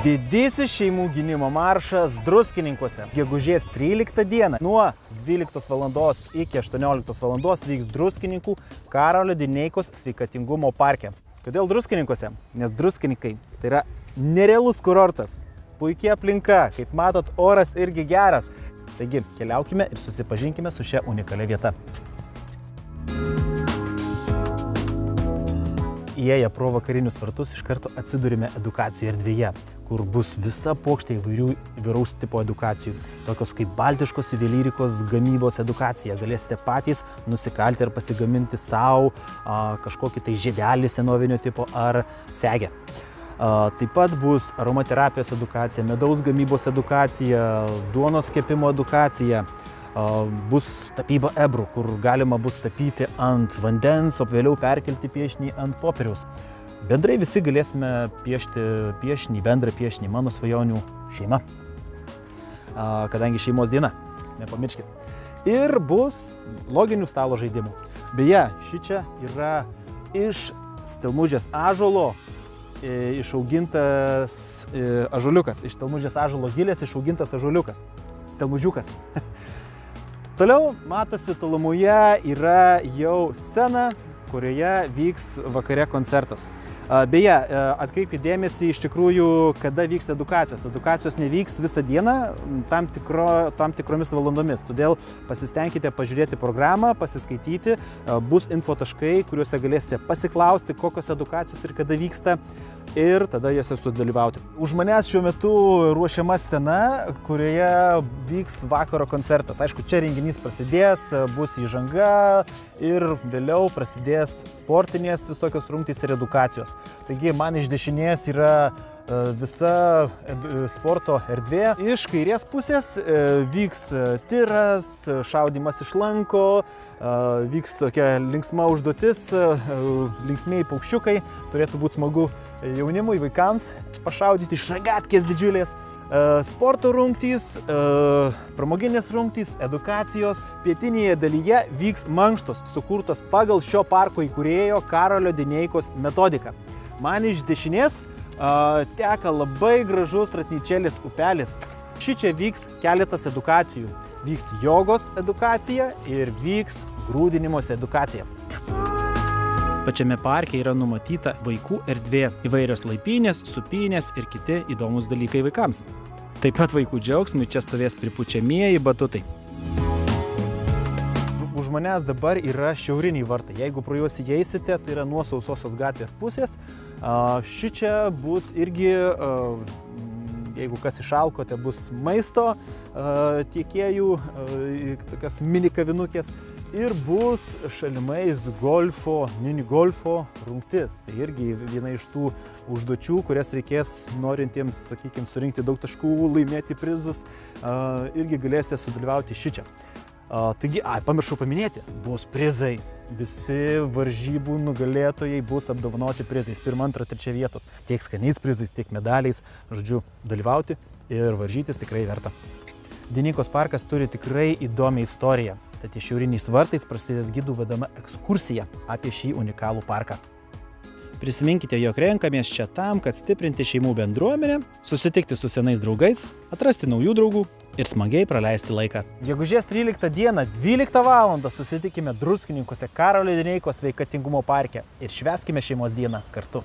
Didysis šeimų gynimo maršas Druskininkuose. Gegužės 13 dieną nuo 12 val. Iki 18 val. Vyks Druskininkų Karolio Dineikos sveikatingumo parke. Kodėl Druskininkuose? Nes druskininkai tai yra nerealus kurortas. Puikia aplinka, kaip matot, oras irgi geras. Taigi, keliaukime ir susipažinkime su šia unikalia vieta. Įėję pro vakarinius vartus iš karto atsidurime edukacijų erdvėje, kur bus visa puokštė įvairaus tipo edukacijų, tokios kaip baltiškos juvelyrikos gamybos edukacija. Galėsite patys nusikalti ir pasigaminti savo kažkokį tai žiedelį senovinio tipo ar segę. Taip pat bus aromaterapijos edukacija, medaus gamybos edukacija, duonos kepimo edukacija. Bus tapyba ebrų, kur galima bus tapyti ant vandens, o vėliau perkelti piešinį ant popieriaus. Bendrai visi galėsime piešti piešinį, bendrą piešinį Mano svajonių šeima, kadangi šeimos diena, nepamirškit. Ir bus loginių stalo žaidimų. Beje, šičia yra iš stelmužės ąžuolo išaugintas ąžuoliukas, iš stelmužės ąžuolo gilės išaugintas ąžuoliukas, stelmužiukas. Toliau matosi, tolumoje yra jau scena, kurioje vyks vakare koncertas. Beje, atkreipkite dėmesį iš tikrųjų, kada vyks edukacijos. Edukacijos nevyks visą dieną tam tikromis valandomis. Todėl pasistengkite pažiūrėti programą, pasiskaityti. Bus infotaškai, kuriuose galėsite pasiklausti, kokios edukacijos ir kada vyksta. Ir tada jose sudalyvauti. Už manęs šiuo metu ruošiama scena, kurioje vyks vakaro koncertas. Aišku, čia renginys prasidės, bus įžanga ir vėliau prasidės sportinės visokios rungtys ir edukacijos. Taigi man iš dešinės yra visa sporto erdvė. Iš kairės pusės vyks tiras, šaudymas iš lanko, vyks tokia linksma užduotis, linksmieji paukščiukai. Turėtų būti smagu jaunimui, vaikams pašaudyti iš ragatkės didžiulės. Sporto rungtys, pramoginės rungtys, edukacijos. Pietinėje dalyje vyks mankštos, sukurtos pagal šio parko įkūrėjo Karolio Dineikos metodiką. Man iš dešinės teka labai gražus Ratnyčelės upelis. Šičia vyks keletas edukacijų. Vyks jogos edukacija ir vyks grūdinimosi edukacija. Pačiame parke yra numatyta vaikų erdvė, įvairios laipynės, supynės ir kiti įdomus dalykai vaikams. Taip pat vaikų džiaugsmui čia stovės pripučiamieji batutai. Už manęs dabar yra šiauriniai vartai. Jeigu pro juos įeisite, tai yra nuo Sausosios gatvės pusės. Šičia bus irgi, jeigu kas išalkote, bus maisto tiekėjų, tokios mini kavinukės. Ir bus šalimais mini golfo rungtis. Tai irgi viena iš tų užduočių, kurias reikės norintiems, sakykime, surinkti daug taškų, laimėti prizus, irgi galėsite sudalyvauti šičia. Taigi, pamiršau paminėti, bus prizai. Visi varžybų nugalėtojai bus apdovanoti prizais. 1, 2, 3 vietos. Tiek skaniais prizais, tiek medaliais. Žodžiu, dalyvauti ir varžytis tikrai verta. Dineikos parkas turi tikrai įdomią istoriją. Tad šiauriniais vartais prasidės gidų vedama ekskursija apie šį unikalų parką. Prisiminkite, jog renkamės čia tam, kad stiprinti šeimų bendruomenę, susitikti su senais draugais, atrasti naujų draugų ir smagiai praleisti laiką. Gegužės 13 dieną 12 val. Susitikime Druskininkuose Karolio Dineikos sveikatingumo parke ir švęskime šeimos dieną kartu.